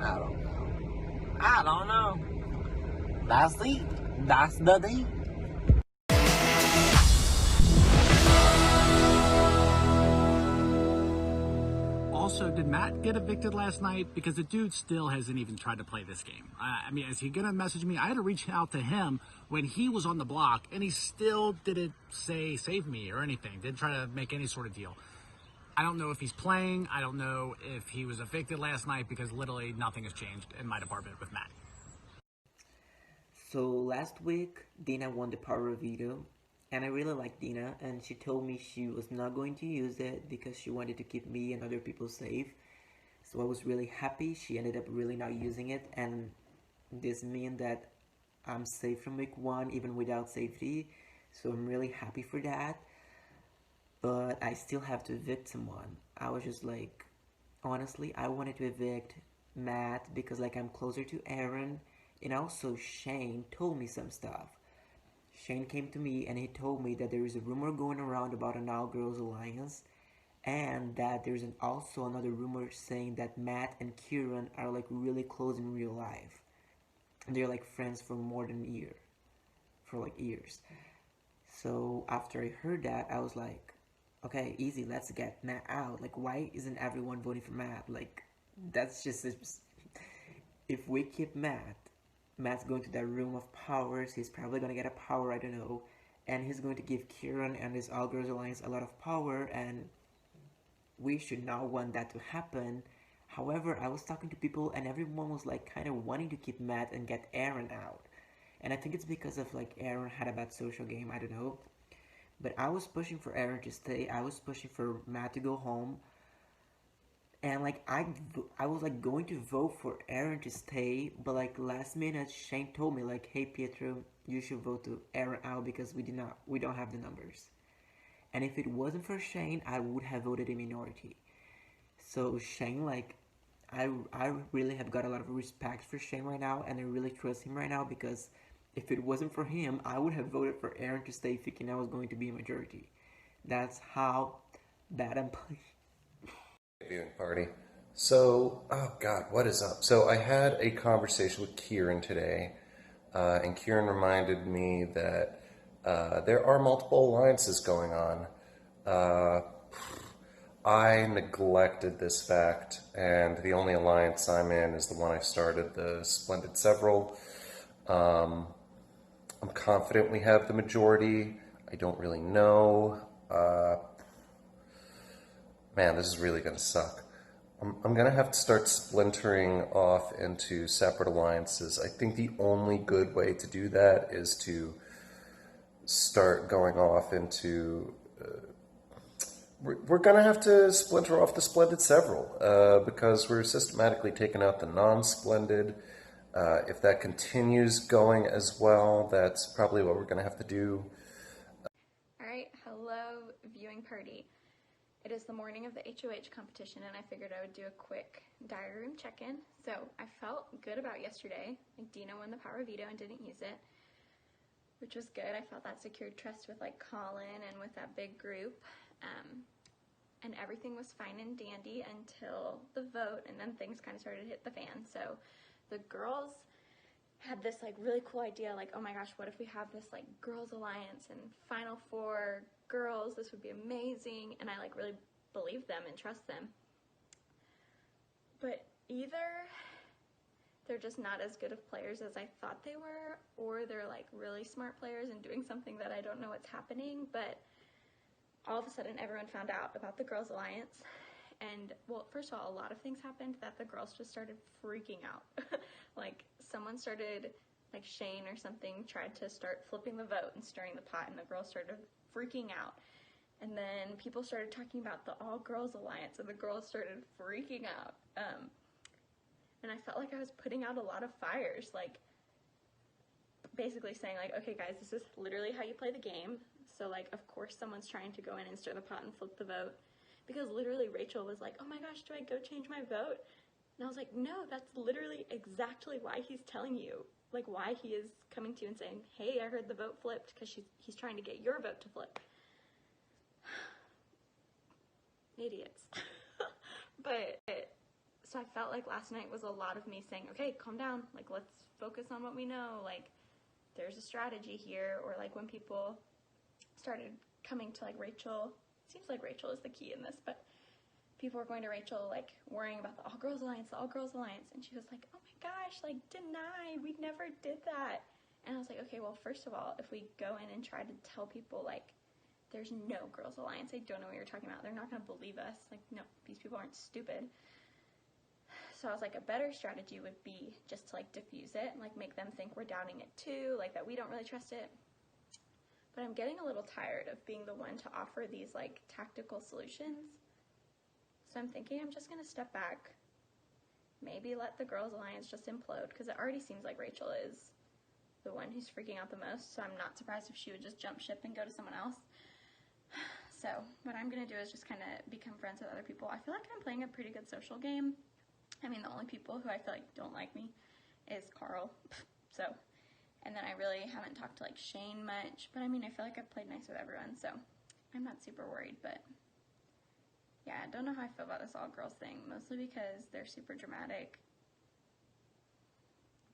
I don't know. I don't know. That's it. That's the thing. Also, did Matt get evicted last night? Because the dude still hasn't even tried to play this game. I mean, is he going to message me? I had to reach out to him when he was on the block, and he still didn't say save me or anything. Didn't try to make any sort of deal. I don't know if he's playing. I don't know if he was evicted last night, because literally nothing has changed in my department with Matt. So last week, Dina won the power of veto, and I really like Dina, and she told me she was not going to use it because she wanted to keep me and other people safe. So I was really happy she ended up really not using it, and this means that I'm safe from week 1 even without safety. So I'm really happy for that. But I still have to evict someone. I was just like, honestly, I wanted to evict Matt because like I'm closer to Aaron, and also Shane told me some stuff. Shane came to me and he told me that there is a rumor going around about an All Girls Alliance, and that there's also another rumor saying that Matt and Kieran are like really close in real life. And they're like friends for more than a year, for like years. So after I heard that, I was like, okay, easy, let's get Matt out. Like, why isn't everyone voting for Matt? Like, that's just if we keep Matt's going to that room of powers. He's probably gonna get a power, I don't know, and he's going to give Kieran and his All Girls Alliance a lot of power, and we should not want that to happen. However, I was talking to people and everyone was like kind of wanting to keep Matt and get Aaron out. And I think it's because of like Aaron had a bad social game, I don't know. But I was pushing for Aaron to stay. I was pushing for Matt to go home. And like I was like going to vote for Aaron to stay, but like last minute Shane told me like, hey Pietro, you should vote to Aaron out because we don't have the numbers. And if it wasn't for Shane, I would have voted a minority. So Shane, like, I really have got a lot of respect for Shane right now, and I really trust him right now because if it wasn't for him, I would have voted for Aaron to stay thinking I was going to be a majority. That's how bad I'm playing. Viewing party. So, oh God, what is up? So I had a conversation with Kieran today, and Kieran reminded me that there are multiple alliances going on. I neglected this fact, and the only alliance I'm in is the one I started, the Splendid Several. I'm confident we have the majority. I don't really know. Man, this is really going to suck. I'm going to have to start splintering off into separate alliances. I think the only good way to do that is to start going off into... we're going to have to splinter off the Splendid Several because we're systematically taking out the non-Splendid. If that continues going as well, that's probably what we're going to have to do. Alright, hello viewing party. It is the morning of the HOH competition and I figured I would do a quick diary room check-in. So I felt good about yesterday. Like Dina won the power veto and didn't use it, which was good. I felt that secured trust with like Colin and with that big group. And everything was fine and dandy until the vote, and then things kind of started to hit the fan. So the girls had this like really cool idea, like, oh my gosh, what if we have this like girls alliance and Final Four girls, this would be amazing. And I like really believe them and trust them. But either they're just not as good of players as I thought they were, or they're like really smart players and doing something that I don't know what's happening. But all of a sudden everyone found out about the girls alliance, and well, first of all, a lot of things happened that the girls just started freaking out. Like someone started, like Shane or something tried to start flipping the vote and stirring the pot, and the girls started freaking out. And then people started talking about the all girls alliance, and the girls started freaking out. And I felt like I was putting out a lot of fires, like basically saying like, okay guys, this is literally how you play the game. So like, of course someone's trying to go in and stir the pot and flip the vote, because literally Rachel was like, oh my gosh, do I go change my vote? And I was like, no, that's literally exactly why he's telling you, like why he is coming to you and saying, hey, I heard the vote flipped, because he's trying to get your vote to flip. Idiots. But So I felt like last night was a lot of me saying, okay, calm down. Like, let's focus on what we know. Like, there's a strategy here. Or like when people started coming to like Rachel, it seems like Rachel is the key in this, but people were going to Rachel like worrying about the All Girls Alliance, and she was like, oh my gosh, like deny, we never did that. And I was like, okay, well, first of all, if we go in and try to tell people like there's no Girls Alliance, they don't know what you're talking about, they're not going to believe us. Like, no, these people aren't stupid. So I was like, a better strategy would be just to like diffuse it and like make them think we're doubting it too, like that we don't really trust it. But I'm getting a little tired of being the one to offer these like tactical solutions. So I'm thinking I'm just gonna step back, maybe let the Girls Alliance just implode, because it already seems like Rachel is the one who's freaking out the most, so I'm not surprised if she would just jump ship and go to someone else. So what I'm gonna do is just kind of become friends with other people. I feel like I'm playing a pretty good social game. I mean, the only people who I feel like don't like me is Carl. So, and then I really haven't talked to like Shane much, but I mean, I feel like I've played nice with everyone, so I'm not super worried. But yeah, I don't know how I feel about this all girls thing, mostly because they're super dramatic.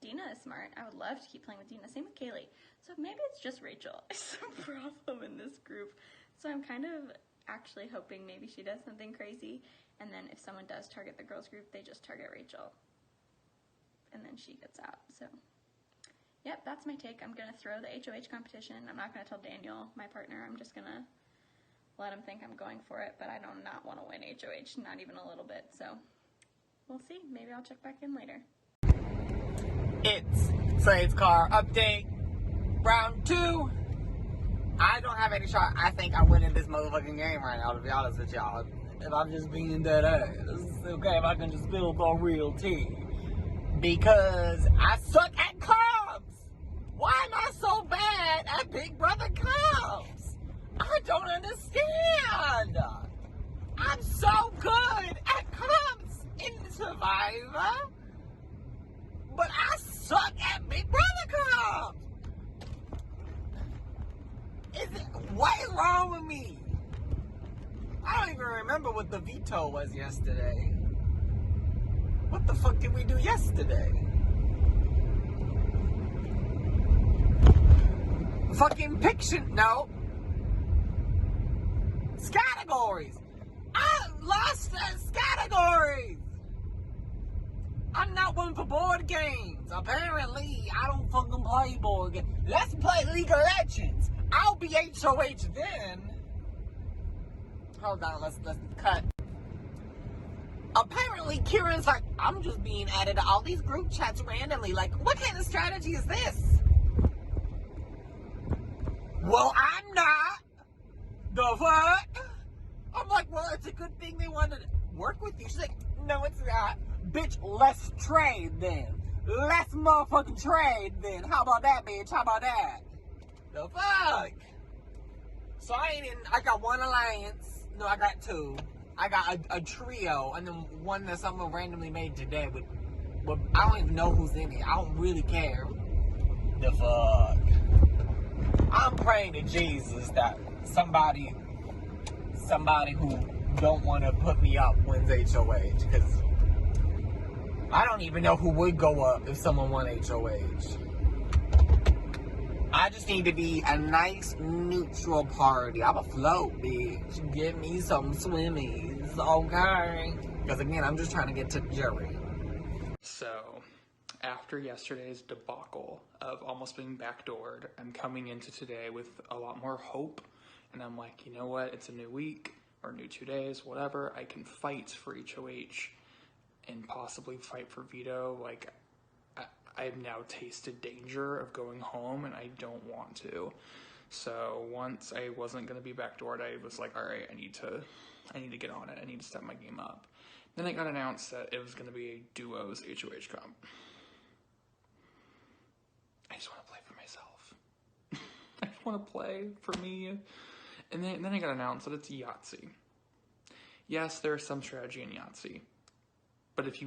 Dina is smart. I would love to keep playing with Dina. Same with Kaylee. So maybe it's just Rachel is the problem in this group. So I'm kind of actually hoping maybe she does something crazy, and then if someone does target the girls group, they just target Rachel, and then she gets out. So yep, that's my take. I'm gonna throw the HOH competition. I'm not gonna tell Daniel, my partner. I'm just gonna let him think I'm going for it, but I do not want to win HOH, not even a little bit. So we'll see. Maybe I'll check back in later. It's Slade's Car Update, round 2. I don't have any shot. I think I'm winning this motherfucking game right now, to be honest with y'all. If I'm just being dead ass. Okay, if I can just spill the real tea. Because I suck at clubs. Why am I so bad at Big Brother clubs? I don't understand. I'm so good at clubs in Survivor. But I suck at Big Brother clubs. What is wrong with me? I don't even remember what the veto was yesterday. What the fuck did we do yesterday? Fucking picture, no. Categories. I lost categories. I'm not one for board games. Apparently, I don't fucking play board games. Let's play League of Legends. I'll be HOH then. Hold on, let's cut. Apparently, Kieran's like, I'm just being added to all these group chats randomly. Like, what kind of strategy is this? Well, I'm not. The fuck? I'm like, well, it's a good thing they wanted to work with you. She's like, no, it's not. Bitch, let's trade then. Let's motherfucking trade then. How about that, bitch? How about that? The fuck? So I got one alliance. No, I got two. I got a trio, and then one that someone randomly made today with I don't even know who's in it. I don't really care. The fuck? I'm praying to Jesus that somebody who don't want to put me up wins HOH, because I don't even know who would go up if someone won HOH. I just need to be a nice neutral party. I'm a float, bitch. Give me some swimmies, okay? Because again, I'm just trying to get to the jury. So, after yesterday's debacle of almost being backdoored, I'm coming into today with a lot more hope. And I'm like, you know what? It's a new week or new 2 days, whatever. I can fight for HOH and possibly fight for veto. Like, I've now tasted danger of going home, and I don't want to. So once I wasn't going to be backdoored, I was like, all right, I need to get on it. I need to step my game up. Then it got announced that it was going to be a duos HOH comp. I just want to play for myself. I just want to play for me. And then it got announced that it's Yahtzee. Yes, there's some strategy in Yahtzee. But if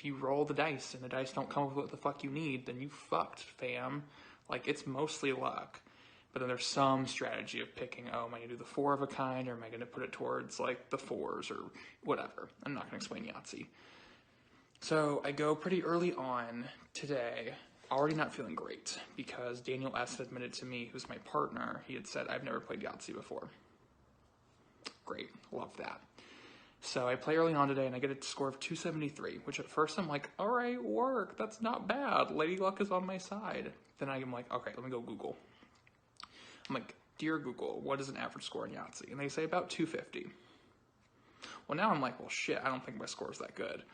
you roll the dice and the dice don't come with what the fuck you need, then you fucked, fam. Like, it's mostly luck. But then there's some strategy of picking, oh, am I going to do the 4 of a kind, or am I going to put it towards like the 4s or whatever. I'm not going to explain Yahtzee. So I go pretty early on today, already not feeling great, because Daniel S. had admitted to me, who's my partner, he had said, I've never played Yahtzee before. Great, love that. So I play early on today, and I get a score of 273, which at first I'm like, all right, work, that's not bad. Lady Luck is on my side. Then I'm like, okay, let me go Google. I'm like, dear Google, what is an average score in Yahtzee? And they say about 250. Well, now I'm like, well, shit, I don't think my score is that good.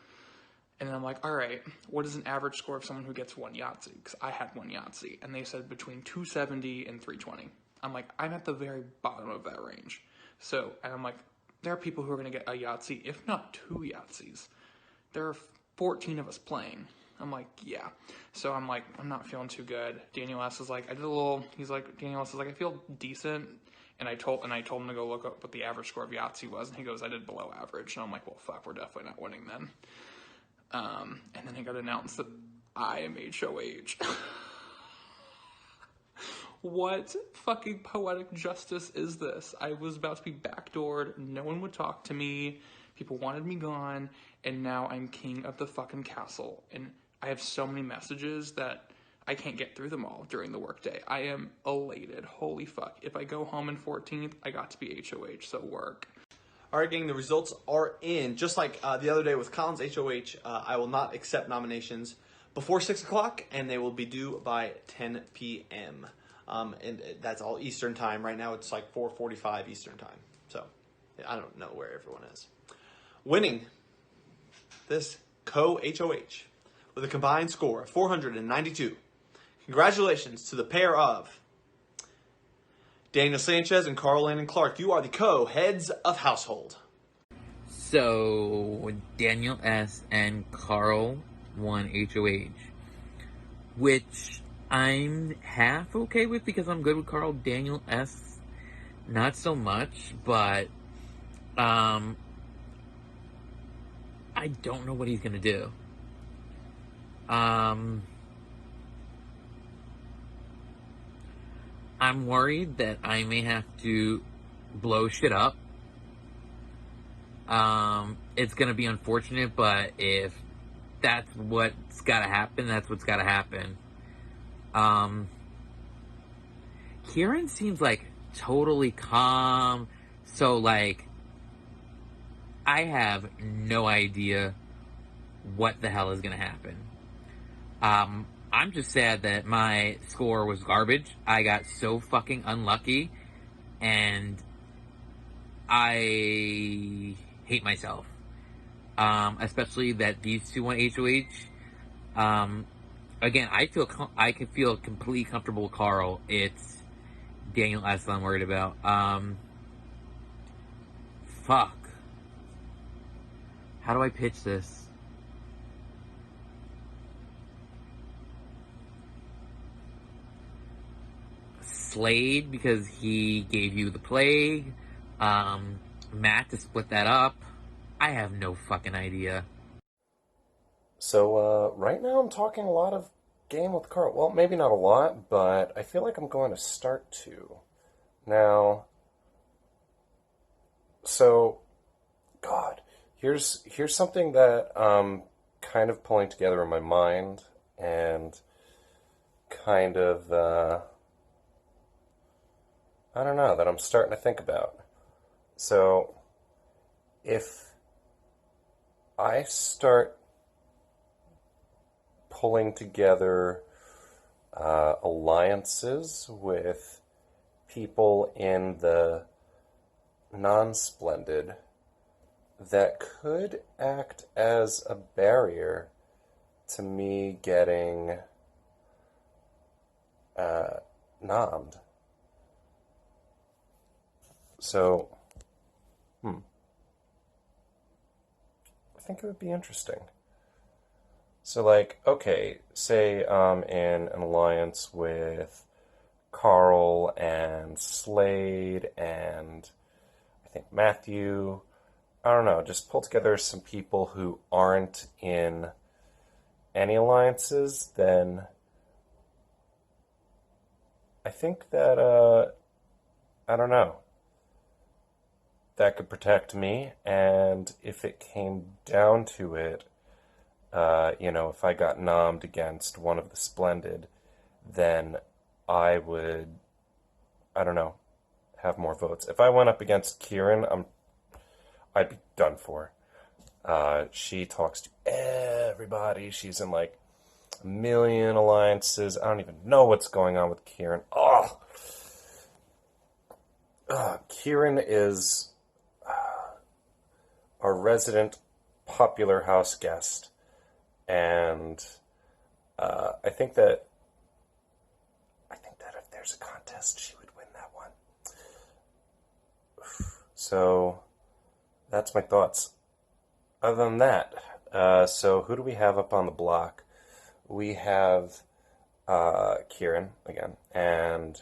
And then I'm like, all right, what is an average score of someone who gets 1 Yahtzee? Because I had 1 Yahtzee. And they said between 270 and 320. I'm like, I'm at the very bottom of that range. So, and I'm like, there are people who are going to get a Yahtzee, if not 2 Yahtzees. There are 14 of us playing. I'm like, yeah. So I'm like, I'm not feeling too good. Daniel S. is like, Daniel S. is like, I feel decent. And I told him to go look up what the average score of Yahtzee was. And he goes, I did below average. And I'm like, well, fuck, we're definitely not winning then. And then it got announced that I am HOH. What fucking poetic justice is this? I was about to be backdoored. No one would talk to me. People wanted me gone. And now I'm king of the fucking castle. And I have so many messages that I can't get through them all during the workday. I am elated. Holy fuck. If I go home in 14th, I got to be HOH, so work. All right, gang, the results are in. Just like the other day with Collins HOH, I will not accept nominations before 6 o'clock, and they will be due by 10 p.m. And that's all Eastern time. Right now it's like 4:45 Eastern time. So I don't know where everyone is. Winning this co-HOH with a combined score of 492. Congratulations to the pair of Daniel Sanchez and Carl Landon Clark. You are the co-heads of household. So, Daniel S. and Carl won HOH, which I'm half okay with because I'm good with Carl. Daniel S. not so much, but I don't know what he's going to do. I'm worried that I may have to blow shit up. It's gonna be unfortunate, but if that's what's gotta happen, that's what's gotta happen. Kieran seems like totally calm, so like, I have no idea what the hell is gonna happen. I'm just sad that my score was garbage. I got so fucking unlucky, and I hate myself. Especially that these two won HOH. Again, I can feel completely comfortable with Carl. It's Daniel S. I'm worried about. Fuck. How do I pitch this? Slade, because he gave you the plague. Matt to split that up. I have no fucking idea. So, right now I'm talking a lot of game with Carl. Well, maybe not a lot, but I feel like I'm going to start to. Now, so, God, here's something that I'm kind of pulling together in my mind and kind of, I don't know, that I'm starting to think about. So, if I start pulling together alliances with people in the non-splendid that could act as a barrier to me getting nommed. So, I think it would be interesting. So, like, okay, say I'm in an alliance with Carl and Slade and I think Matthew. I don't know, just pull together some people who aren't in any alliances, then I think that, I don't know, that could protect me, and if it came down to it, if I got nommed against one of the Splendid, then I would, I don't know, have more votes. If I went up against Kieran, I'd be done for. She talks to everybody. She's in like a million alliances. I don't even know what's going on with Kieran. Kieran is our resident popular house guest, and I think that if there's a contest, she would win that one. So that's my thoughts. Other than that, so who do we have up on the block? We have Kieran again, and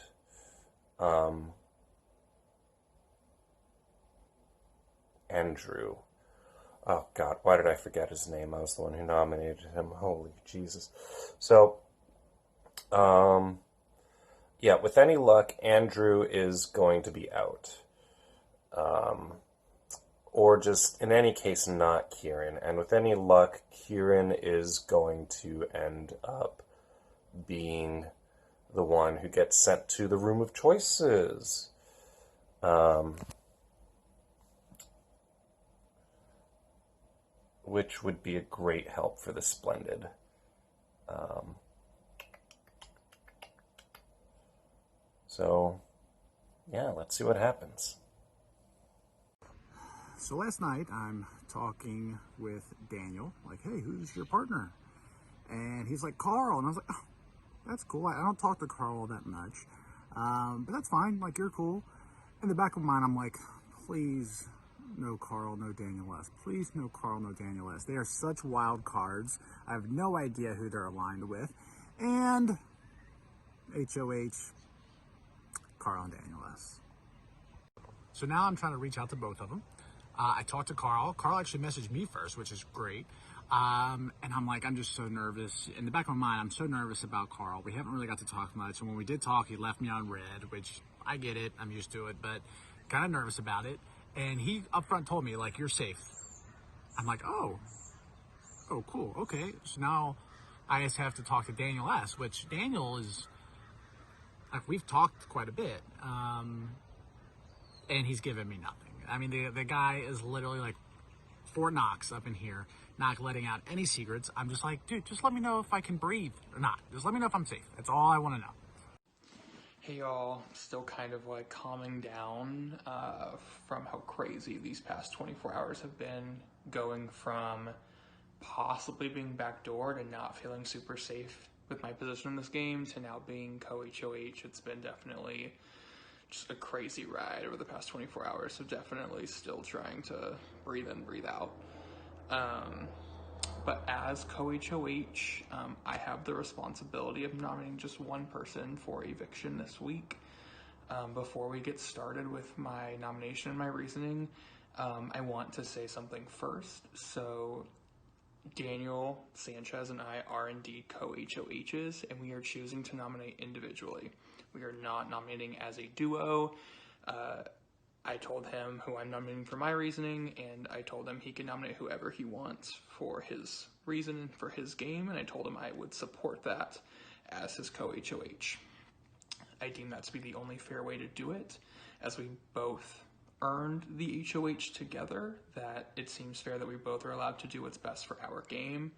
Andrew. Oh God, why did I forget his name? I was the one who nominated him. Holy Jesus. So, yeah, with any luck, Andrew is going to be out. Or just, in any case, not Kieran. And with any luck, Kieran is going to end up being the one who gets sent to the room of choices. Which would be a great help for the Splendid. So, yeah, let's see what happens. So last night, I'm talking with Daniel, like, hey, who's your partner? And he's like, Carl. And I was like, oh, that's cool. I don't talk to Carl that much. But that's fine. Like, you're cool. In the back of my mind, I'm like, please, no Carl, no Daniel S. Please, no Carl, no Daniel S. They are such wild cards. I have no idea who they're aligned with. And HOH, Carl and Daniel S. So now I'm trying to reach out to both of them. I talked to Carl. Carl actually messaged me first, which is great. And I'm like, I'm just so nervous. In the back of my mind, I'm so nervous about Carl. We haven't really got to talk much. And when we did talk, he left me on red, which I get it. I'm used to it, but kind of nervous about it. And he upfront told me, like, you're safe. I'm like, oh, cool. Okay. So now I just have to talk to Daniel S., which Daniel is, like, we've talked quite a bit. And he's given me nothing. I mean, the guy is literally like Fort Knox up in here, not letting out any secrets. I'm just like, dude, just let me know if I can breathe or not. Just let me know if I'm safe. That's all I want to know. Hey y'all, still kind of like calming down from how crazy these past 24 hours have been, going from possibly being backdoored and not feeling super safe with my position in this game to now being co-HOH. It's been definitely just a crazy ride over the past 24 hours, so definitely still trying to breathe in, breathe out. But as co-HOH, I have the responsibility of nominating just one person for eviction this week. Before we get started with my nomination and my reasoning, I want to say something first. So Daniel Sanchez and I are indeed co-HOHs, and we are choosing to nominate individually. We are not nominating as a duo. I told him who I'm nominating for my reasoning, and I told him he can nominate whoever he wants for his reason and for his game, and I told him I would support that as his co-HOH. I deem that to be the only fair way to do it, as we both earned the HOH together, that it seems fair that we both are allowed to do what's best for our game,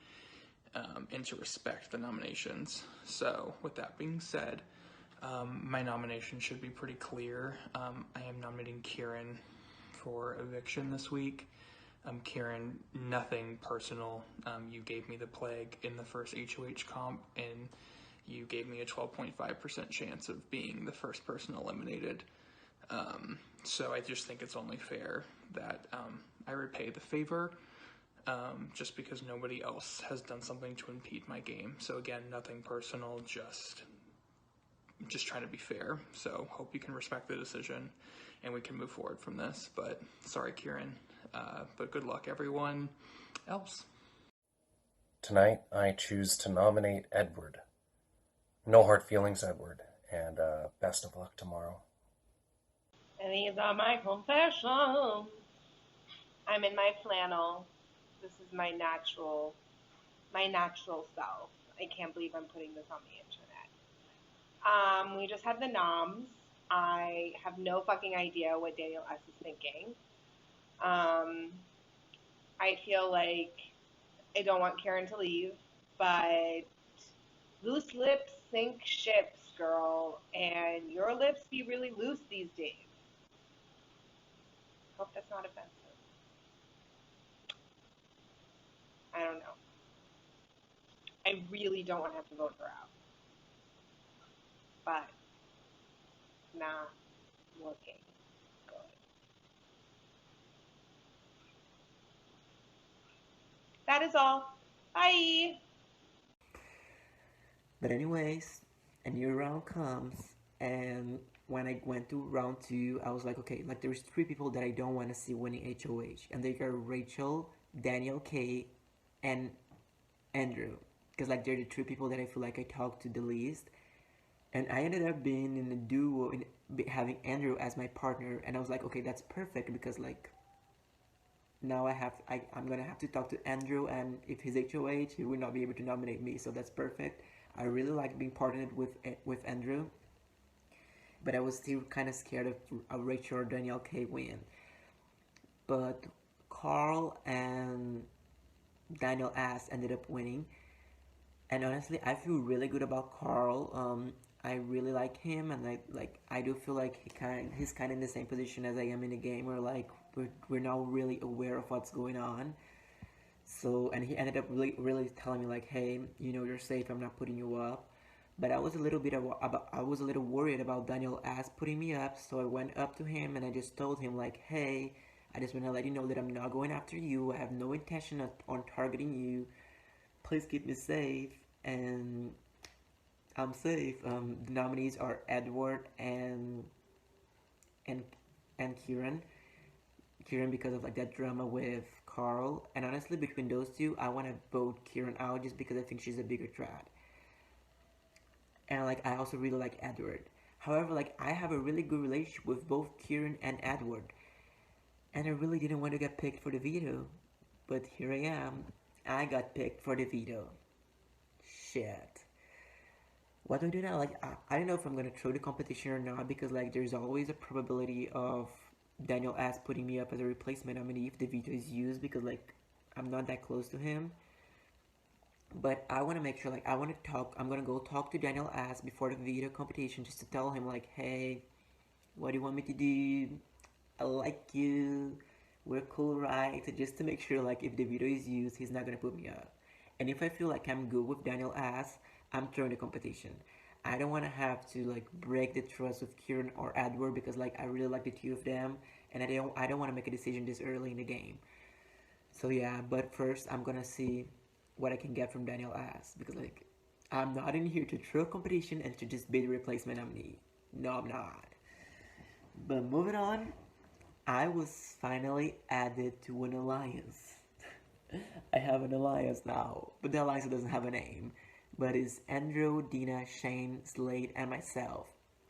and to respect the nominations. So with that being said, my nomination should be pretty clear. I am nominating Kieran for eviction this week. Kieran, nothing personal. You gave me the plague in the first HOH comp, and you gave me a 12.5% chance of being the first person eliminated. So I just think it's only fair that I repay the favor, just because nobody else has done something to impede my game. So again, nothing personal, just trying to be fair. So hope you can respect the decision and we can move forward from this. But sorry, Kieran. But good luck, everyone else. Tonight, I choose to nominate Edward. No hard feelings, Edward. and best of luck tomorrow. And these are my confessions. I'm in my flannel. This is my natural self. I can't believe I'm putting this on the internet. We just had the noms. I have no fucking idea what Daniel S. is thinking. I feel like I don't want Karen to leave, but loose lips sink ships, girl, and your lips be really loose these days. Hope that's not offensive. I don't know. I really don't want to have to vote her out. But not looking good. That is all. Bye. But anyways, a new round comes, and when I went to round 2, I was like, okay, like there's 3 people that I don't want to see winning HOH, and they are Rachel, Daniel K, and Andrew, because like they're the 3 people that I feel like I talk to the least. And I ended up being in a duo, having Andrew as my partner, and I was like, okay, that's perfect, because like now I'm gonna have to talk to Andrew, and if he's HOH, he will not be able to nominate me, so that's perfect. I really like being partnered with Andrew, but I was still kind of scared of Rachel or Danielle K win. But Carl and Daniel S ended up winning, and honestly, I feel really good about Carl. I really like him, and I do feel like he's kind of in the same position as I am in the game, where like we're now really aware of what's going on. So, and he ended up really telling me like, hey, you're safe. I'm not putting you up. But I was a little worried about Daniel S putting me up. So I went up to him and I just told him like, hey, I just want to let you know that I'm not going after you. I have no intention on targeting you. Please keep me safe. And I'm safe. The nominees are Edward and Kieran. Kieran because of like that drama with Carl, and honestly between those 2 I want to vote Kieran out just because I think she's a bigger threat. And like I also really like Edward. However, like I have a really good relationship with both Kieran and Edward, and I really didn't want to get picked for the veto, but here I am. I got picked for the veto. Shit. What do I do now? Like I don't know if I'm gonna throw the competition or not, because like there's always a probability of Daniel S putting me up as a replacement nominee if the veto is used, because like I'm not that close to him. But I want to make sure, like I'm gonna go talk to Daniel S before the veto competition, just to tell him like, hey, what do you want me to do? I like you, we're cool, right? Just to make sure like if the veto is used, he's not gonna put me up. And if I feel like I'm good with Daniel S, I'm throwing the competition. I don't want to have to like break the trust with Kieran or Edward, because like I really like the 2 of them, and I don't want to make a decision this early in the game. So yeah, but first I'm gonna see what I can get from Daniel S, because like I'm not in here to throw competition and to just be the replacement nominee. No, I'm not. But moving on, I was finally added to an alliance. I have an alliance now, but the alliance doesn't have a name. But it's Andrew, Dina, Shane, Slade, and myself.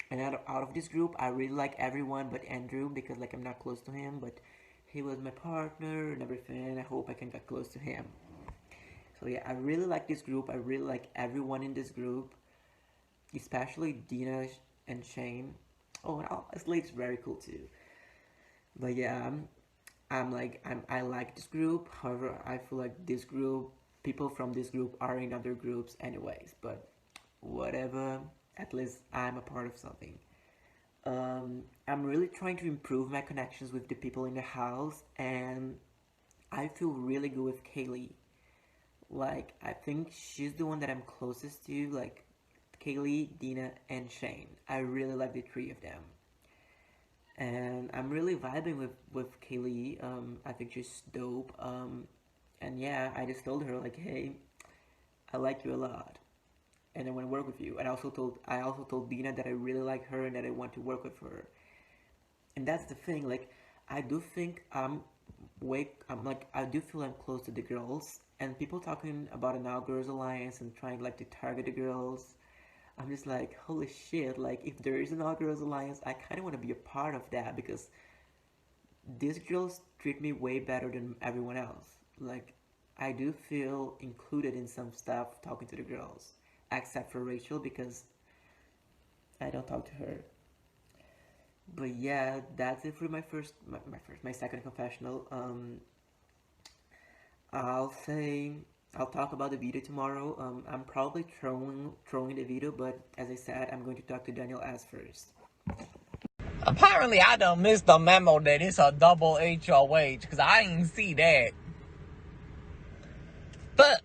And out of this group, I really like everyone but Andrew, because like I'm not close to him, but he was my partner and everything, and I hope I can get close to him. So yeah, I really like this group. I really like everyone in this group, especially Dina and Shane. Oh, and Slade's very cool too. But yeah, I like this group. However, I feel like this group, people from this group are in other groups anyways, but whatever, at least I'm a part of something. I'm really trying to improve my connections with the people in the house, and I feel really good with Kaylee. Like, I think she's the one that I'm closest to, like Kaylee, Dina, and Shane. I really like the 3 of them. And I'm really vibing with Kaylee. I think she's dope. And yeah, I just told her like, hey, I like you a lot, and I want to work with you. And I also told Dina that I really like her and that I want to work with her. And that's the thing. Like, I do think I do feel I'm close to the girls. And people talking about an All Girls Alliance and trying like to target the girls. I'm just like, holy shit, like if there is an All Girls Alliance, I kind of want to be a part of that because these girls treat me way better than everyone else. Like, I do feel included in some stuff talking to the girls, except for Rachel because I don't talk to her. But yeah, that's it for my second confessional. I'll say I'll talk about the video tomorrow. I'm probably throwing the video, but as I said, I'm going to talk to Daniel S first. Apparently, I done missed the memo that it's a double HOH, because I didn't see that. But